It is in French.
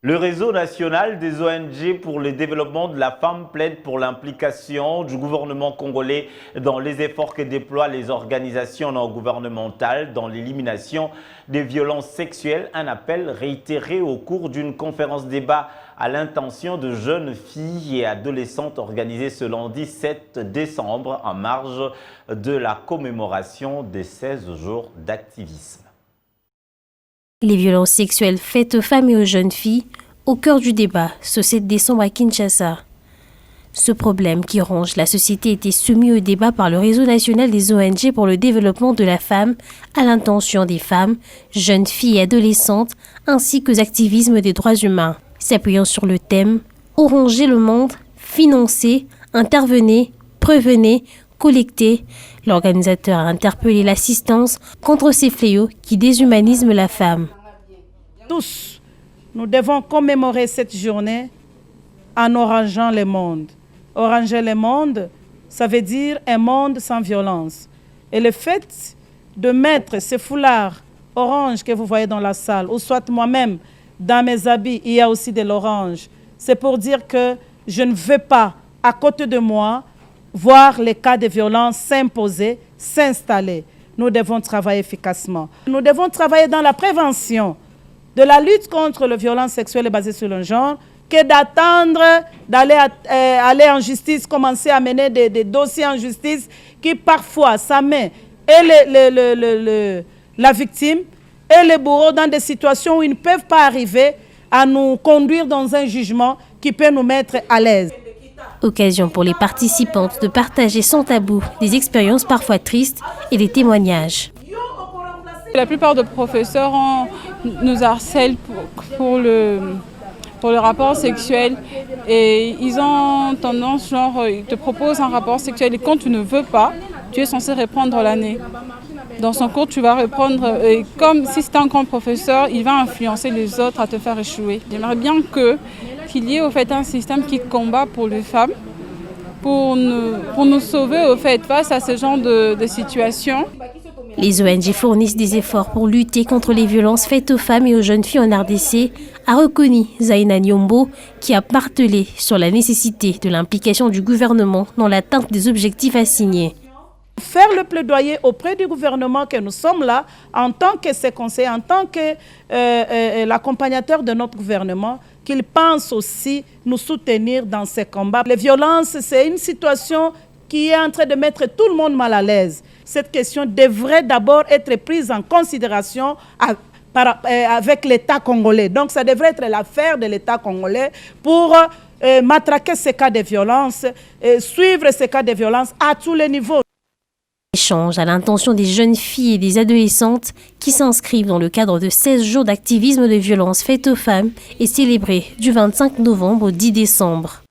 Le réseau national des ONG pour le développement de la femme plaide pour l'implication du gouvernement congolais dans les efforts que déploient les organisations non gouvernementales dans l'élimination des violences sexuelles. Un appel réitéré au cours d'une conférence débat à l'intention de jeunes filles et adolescentes organisée ce lundi 7 décembre en marge de la commémoration des 16 jours d'activisme. Les violences sexuelles faites aux femmes et aux jeunes filles, au cœur du débat, ce 7 décembre à Kinshasa. Ce problème qui ronge la société était soumis au débat par le réseau national des ONG pour le développement de la femme à l'intention des femmes, jeunes filles et adolescentes, ainsi qu'aux activismes des droits humains. S'appuyant sur le thème « Oranger le monde, financer, intervenez, prévenez, collecter », l'organisateur a interpellé l'assistance contre ces fléaux qui déshumanisent la femme. Tous, nous devons commémorer cette journée en orangeant le monde. Oranger le monde, ça veut dire un monde sans violence. Et le fait de mettre ce foulard orange que vous voyez dans la salle, ou soit moi-même, dans mes habits, il y a aussi de l'orange, c'est pour dire que je ne veux pas, à côté de moi, voir les cas de violence s'imposer, s'installer. Nous devons travailler efficacement. Nous devons travailler dans la prévention de la lutte contre la violence sexuelle basée sur le genre, que d'attendre d'aller aller en justice, commencer à mener des dossiers en justice qui parfois ça met et la victime et les bourreaux dans des situations où ils ne peuvent pas arriver à nous conduire dans un jugement qui peut nous mettre à l'aise. Occasion pour les participantes de partager sans tabou des expériences parfois tristes et des témoignages. La plupart des professeurs nous harcèlent pour le rapport sexuel et ils ont tendance, genre, ils te proposent un rapport sexuel et quand tu ne veux pas, tu es censé reprendre l'année. Dans son cours, tu vas reprendre, et comme si c'était un grand professeur, il va influencer les autres à te faire échouer. J'aimerais bien qu'il y ait au fait un système qui combat pour les femmes, pour nous sauver au fait face à ce genre de situation. Les ONG fournissent des efforts pour lutter contre les violences faites aux femmes et aux jeunes filles en RDC, a reconnu Zaina Nyombo, qui a martelé sur la nécessité de l'implication du gouvernement dans l'atteinte des objectifs assignés. Faire le plaidoyer auprès du gouvernement que nous sommes là, en tant que ses conseillers, en tant que l'accompagnateur de notre gouvernement, qu'il pense aussi nous soutenir dans ces combats. Les violences, c'est une situation qui est en train de mettre tout le monde mal à l'aise. Cette question devrait d'abord être prise en considération avec l'État congolais. Donc ça devrait être l'affaire de l'État congolais pour matraquer ces cas de violence, suivre ces cas de violence à tous les niveaux. Échange à l'intention des jeunes filles et des adolescentes qui s'inscrivent dans le cadre de 16 jours d'activisme de violence faites aux femmes et célébré du 25 novembre au 10 décembre.